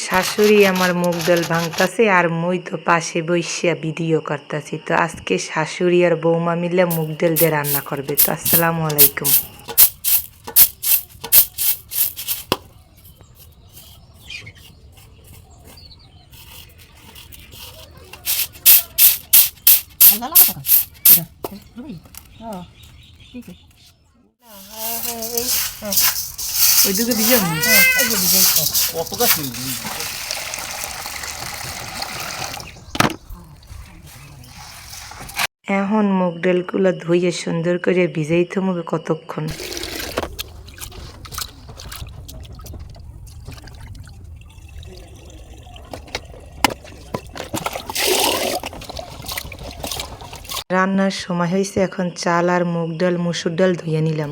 শাশুড়ি আমার মুগ ডাল ভাঙতাছে আর মুই তো পাশে বইসিয়া ভিডিও করতেছি। তো আজকে শাশুড়ি আর বৌমা মিলে মুগ ডাল দিয়ে রান্না করবে। তো আসসালামু আলাইকুম। ওইদিকে দিয়ে এখন মুগ ডালগুলো ধুইয়ে সুন্দর করে ভিজাই থমবে কতক্ষণ। রান্নার সময় হয়েছে, এখন চাল আর মুগ ডাল মুসুর ডাল ধুয়ে নিলাম।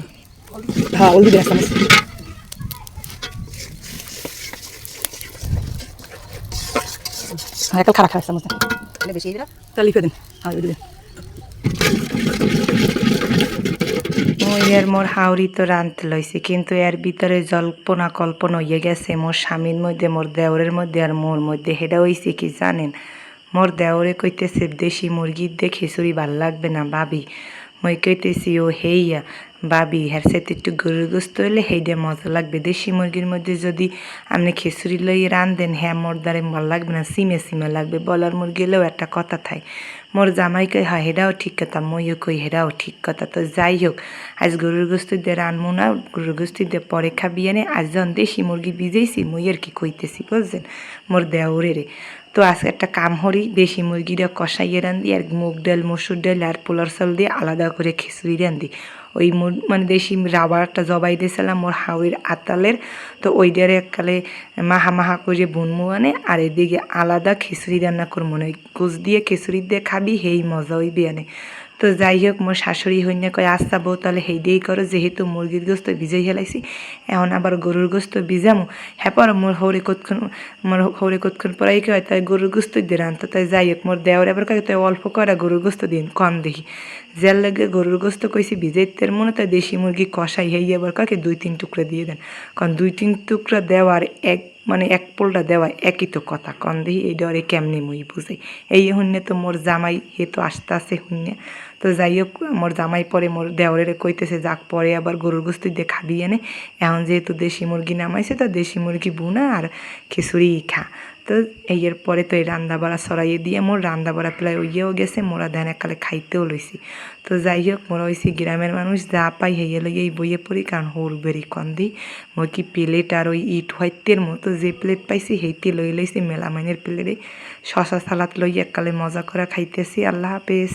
মোর হাওড়ি তো রাঁধতে লইছি, কিন্তু এর ভিতরে জল্পনা কল্পনা হইয়া গেছে মোর স্বামীর মধ্যে, মোর দেওরের মধ্যে আর মোর মধ্যে। সেটা হয়েছে কি জানেন? মোর দেওরে কইতেছে দেশি মুরগির দিয়ে খিচুড়ি ভাল লাগবে না ভাবি। মই কইতেছি ও হেইয়া ভাবি, হের সাথে একটু গরুর গোস্ত হইলে সেইটা মজা লাগবে। দেশি মুরগির মধ্যে যদি আপনি খিচুড়ি লই রান্ধেন, হ্যাঁ মোর দ্বারে ভালো লাগবে না, সিমে সিমে লাগবে। বলার মুরগি হলেও একটা কথা থাই। মোর জামাই কই হ্যাঁ হেরাও ঠিক কথা, মইও কই হেরাও ঠিক কথা। তো যাই হোক, আজ গরুর গোস্ত দিয়ে রানবো না, গরুর গোস্ত দিয়ে পরে খাবি এনে। আজ যখন দেশি মুরগি ভিজাইছি মই আর কি কইতেছি বুঝছেন মোর দেওরে। তো আজকে একটা কাম হরি, দেশি মুরগিটা কষাইয়ে রান্ধি আর মুগ ডাল মুসুর ডাল আর পোলার চাল দিয়ে আলাদা করে খিচুড়ি রান্ধি। ওই মানে দেশি রাবারটা জবাই দিয়েছিলাম মোর হাওড়ির আতালের, তো ওইটারে এককালে মাহা মাহা করে বুনমু আনে আর এদিকে আলাদা খিচুড়ি রান্না করবো মনে গোস দিয়ে খিচুড়ি দিয়ে খাবি হেই মজা হইবি আনে। তো যাই হোক, মোর শাশুড়ি হইনা কয় আচ্ছা বউ তাহলে হেই দিয়েই করো, যেহেতু মুরগির গোস্ত ভিজাই হেলাইছি এখন আবার গরুর গোস্ত ভিজামো। হ্যাঁ পর মোর হৌরে কতক্ষণ পরাই কয় তাই গরুর গোস্ত দিয়ে রানতো। তাই যাই হোক, মোর দেওয়ার এবার কয় তাই অল্প করে গরুর গোস্ত দিন কম দেখি। যার লাগে গরুর গোস্ত কইছি ভিজাইতের মনে, তাই দেশি মুরগি কষাই হেই এবার কাকে 2-3 টুকরা দিয়ে দেন। কারণ 2-3 টুকরা দেওয়ার এক পোলটা দেওয়া একই তো কথা। কন দেখি এই ডরে কেমনি মই বুঝাই। এই শূন্য তো মোর জামাই হে তো আসতে আছে শূন্য। তো যাই হোক, মোর জামাই পরে মোর দেওরের কইতেছে যাক পরে আবার গরুর গোস্ত দিয়ে খাবি এনে। এখন যেহেতু দেশি মুরগি নামাইছে, তো দেশি মুরগি বুনা আর খিচুড়ি খা। তো এর পরে তো এই রান্না বাড়া সরাইয়ে দিয়ে মোর রান্না বাড়া প্রায় ওইয়েও গেছে, মোরা ধ্যান এককালে খাইতেও লইছি। তো যাই হোক, মোরা হয়েছি গ্রামের মানুষ, যা পাই হেয়ে লইয়ে এই বইয়ে পড়ি, কারণ হোর বেরি কন দিই মই কি প্লেট আর ওই ইট হোয়াইতের মতো যে প্লেট পাইছি সেইটি লইছি মেলামাইনের প্লেটে। শশা সালাদ লই এককালে মজা করে খাইতেছি। আল্লাহ হাফেজ।